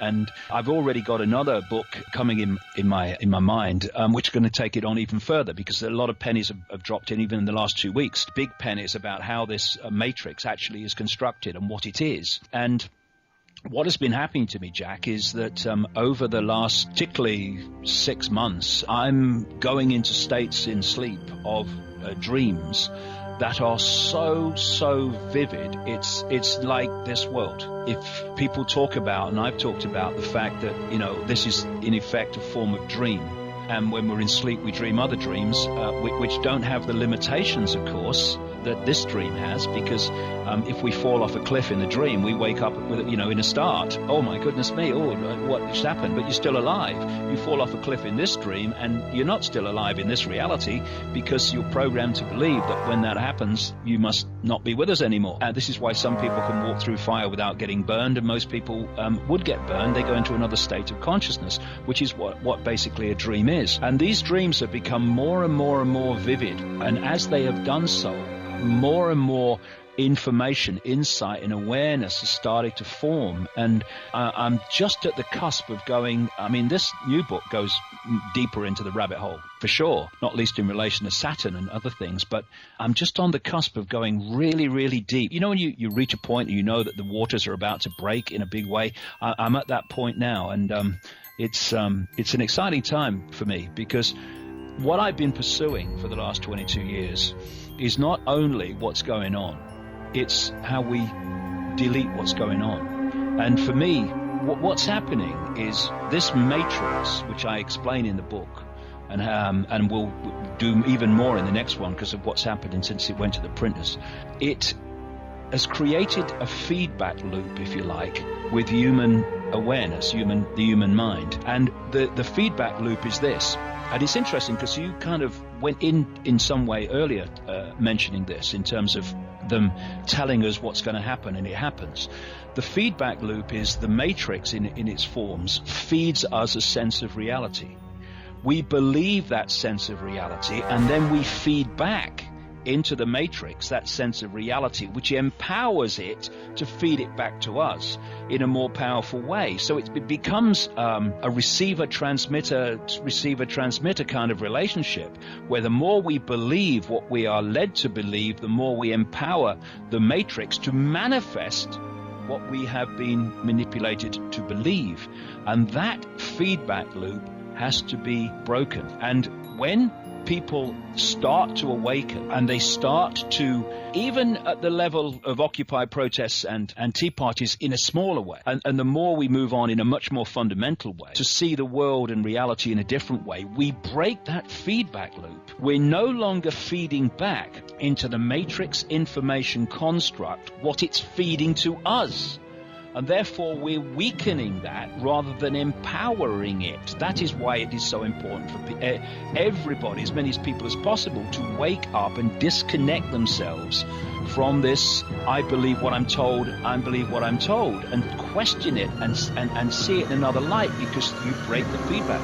And I've already got another book coming in my mind, which is going to take it on even further, because a lot of pennies have dropped in even in the last 2 weeks. Big pennies about how this matrix actually is constructed and what it is. And what has been happening to me, Jack, is that over the last particularly 6 months, I'm going into states in sleep of dreams that are so vivid. It's like this world. If people talk about, and I've talked about the fact that, this is in effect a form of dream. And when we're in sleep, we dream other dreams, which don't have the limitations, of course, that this dream has, because if we fall off a cliff in the dream, we wake up with, in a start. Oh my goodness me! Oh, what just happened? But you're still alive. You fall off a cliff in this dream, and you're not still alive in this reality, because you're programmed to believe that when that happens, you must not be with us anymore. And this is why some people can walk through fire without getting burned, and most people would get burned. They go into another state of consciousness, which is what basically a dream is. And these dreams have become more and more and more vivid, and as they have done so, more and more information, insight, and awareness has started to form. And I'm just at the cusp of going, this new book goes deeper into the rabbit hole, for sure, not least in relation to Saturn and other things, but I'm just on the cusp of going really, really deep. When you reach a point and you know that the waters are about to break in a big way, I'm at that point now, and it's an exciting time for me, because what I've been pursuing for the last 22 years is not only what's going on, it's how we delete what's going on. And for me, what's happening is this matrix, which I explain in the book, and we'll do even more in the next one because of what's happening since it went to the printers. It has created a feedback loop, if you like, with human awareness, the human mind. And the feedback loop is this. And it's interesting because you kind of went in some way earlier mentioning this in terms of them telling us what's going to happen, and it happens. The feedback loop is the matrix in its forms feeds us a sense of reality. We believe that sense of reality, and then we feed back into the matrix that sense of reality, which empowers it to feed it back to us in a more powerful way. So it becomes a receiver-transmitter kind of relationship, where the more we believe what we are led to believe, the more we empower the matrix to manifest what we have been manipulated to believe. And that feedback loop has to be broken. And when people start to awaken, and they start to, even at the level of Occupy protests and Tea parties, in a smaller way, and the more we move on in a much more fundamental way to see the world and reality in a different way, we break that feedback loop. We're no longer feeding back into the matrix information construct what it's feeding to us. And therefore, we're weakening that rather than empowering it. That is why it is so important for everybody, as many people as possible, to wake up and disconnect themselves from this, I believe what I'm told, I believe what I'm told, and question it and see it in another light, because you break the feedback.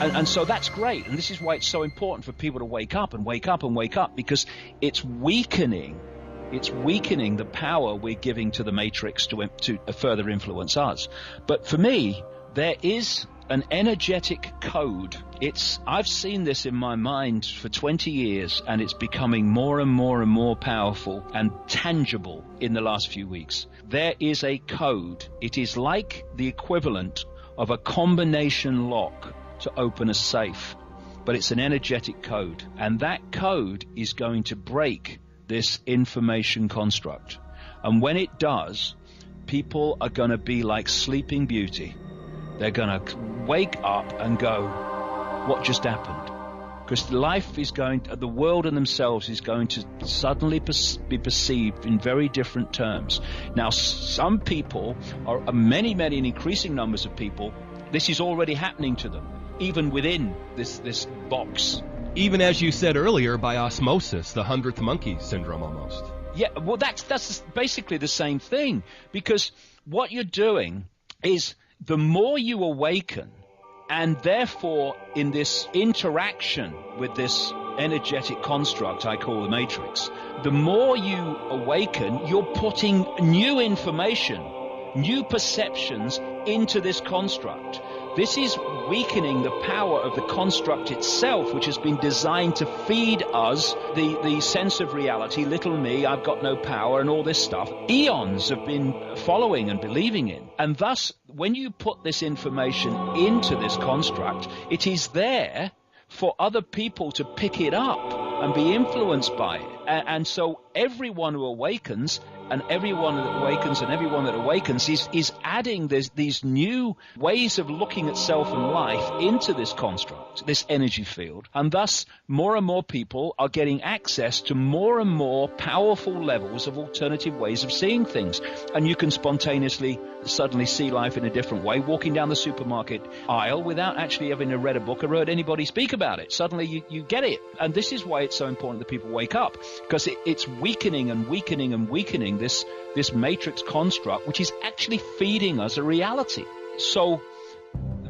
And so that's great. And this is why it's so important for people to wake up and wake up and wake up, because it's weakening the power we're giving to the matrix to further influence us. But for me, there is an energetic code. I've seen this in my mind for 20 years, and it's becoming more and more and more powerful and tangible in the last few weeks. There is a code. It is like the equivalent of a combination lock to open a safe, but it's an energetic code. And that code is going to break this information construct. And when it does, people are going to be like Sleeping Beauty. They're going to wake up and go, what just happened? Because the world and themselves is going to suddenly be perceived in very different terms. Now, some people, or many, many, and increasing numbers of people, this is already happening to them, even within this box. Even as you said earlier, by osmosis, the 100th monkey syndrome almost. Yeah, well, that's basically the same thing, because what you're doing is the more you awaken, and therefore in this interaction with this energetic construct I call the matrix, the more you awaken, you're putting new information new perceptions into this construct. This is weakening the power of the construct itself, which has been designed to feed us the sense of reality, little me, I've got no power, and all this stuff. Eons have been following and believing in. And thus, when you put this information into this construct, it is there for other people to pick it up and be influenced by it. And so everyone who awakens, and everyone that awakens is adding these new ways of looking at self and life into this construct, this energy field. And thus, more and more people are getting access to more and more powerful levels of alternative ways of seeing things. And you can spontaneously suddenly see life in a different way, walking down the supermarket aisle without actually having read a book or heard anybody speak about it. Suddenly you get it. And this is why it's so important that people wake up, because it's weakening and weakening and weakening this matrix construct, which is actually feeding us a reality. So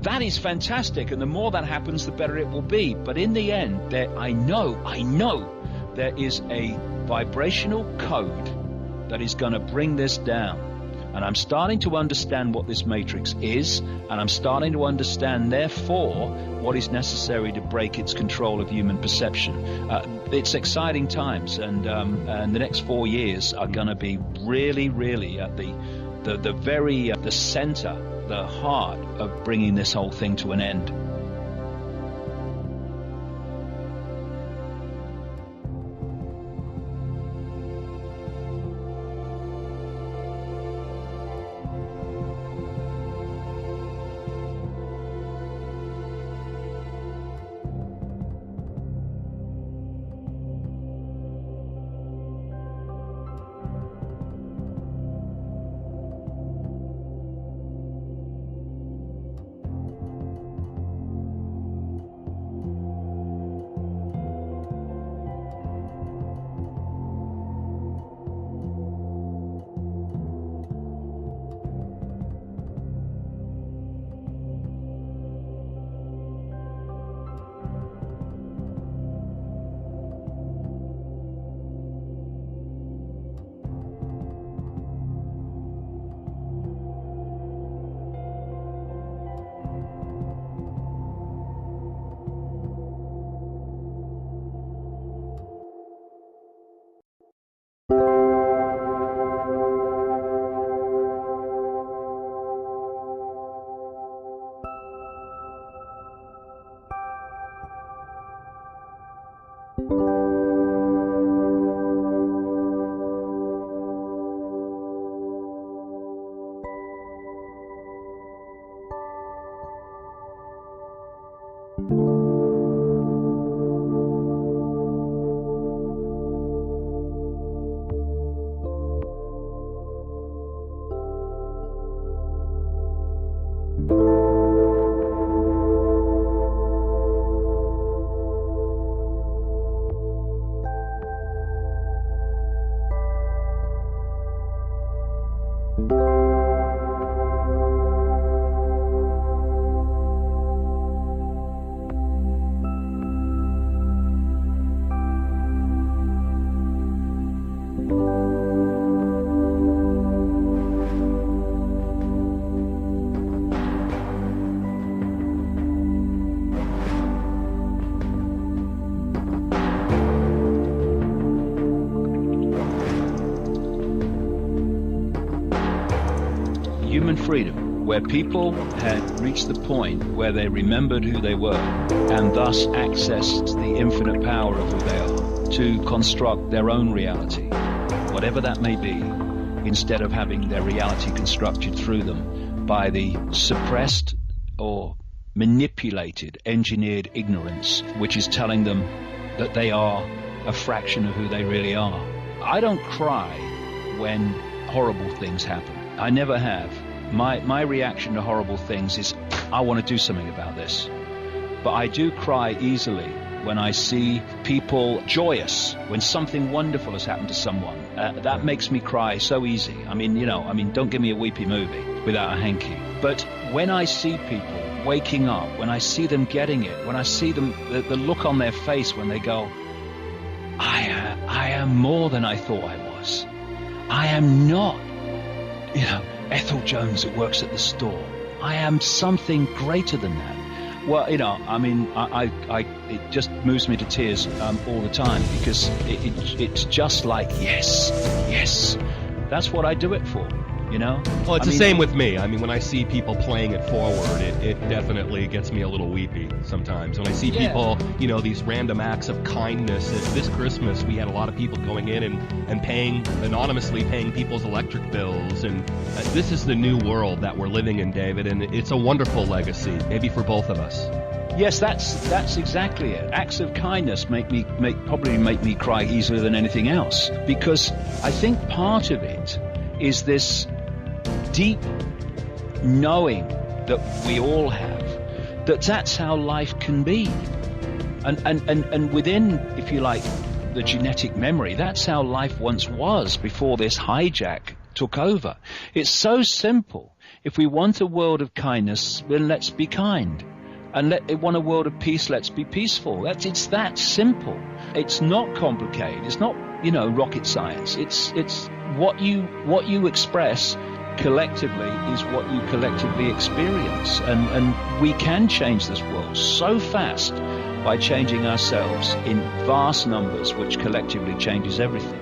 that is fantastic, and the more that happens, the better it will be. But in the end, I know there is a vibrational code that is going to bring this down. And I'm starting to understand what this matrix is, and I'm starting to understand, therefore, what is necessary to break its control of human perception. It's exciting times, and the next 4 years are going to be really, really at the center, the heart of bringing this whole thing to an end. Human freedom, where people had reached the point where they remembered who they were and thus accessed the infinite power of who they are to construct their own reality, whatever that may be, instead of having their reality constructed through them by the suppressed or manipulated, engineered ignorance, which is telling them that they are a fraction of who they really are. I don't cry when horrible things happen. I never have. My reaction to horrible things is, I want to do something about this. But I do cry easily when I see people joyous, when something wonderful has happened to someone. That makes me cry so easy. I mean, don't give me a weepy movie without a hanky. But when I see people waking up, when I see them getting it, when I see them, the look on their face when they go, I am more than I thought I was. I am not, Ethel Jones that works at the store. I am something greater than that. Well, you know, I mean, it just moves me to tears all the time, because it's just like, yes, that's what I do it for, you know? Well, it's the same with me. I mean, when I see people playing it forward, it definitely gets me a little weepy sometimes. When I see people, you know, these random acts of kindness. This Christmas, we had a lot of people going in and anonymously paying people's electric bills. And this is the new world that we're living in, David, and it's a wonderful legacy, maybe for both of us. Yes, that's exactly it. Acts of kindness probably make me cry easier than anything else, because I think part of it is this deep knowing that we all have, that's how life can be, and within, if you like, the genetic memory, that's how life once was before this hijack took over. It's so simple. If we want a world of kindness, then let's be kind. And want a world of peace, let's be peaceful. It's that simple. It's not complicated. It's not, you know, rocket science. It's what you express collectively is what you collectively experience. And we can change this world so fast by changing ourselves in vast numbers, which collectively changes everything.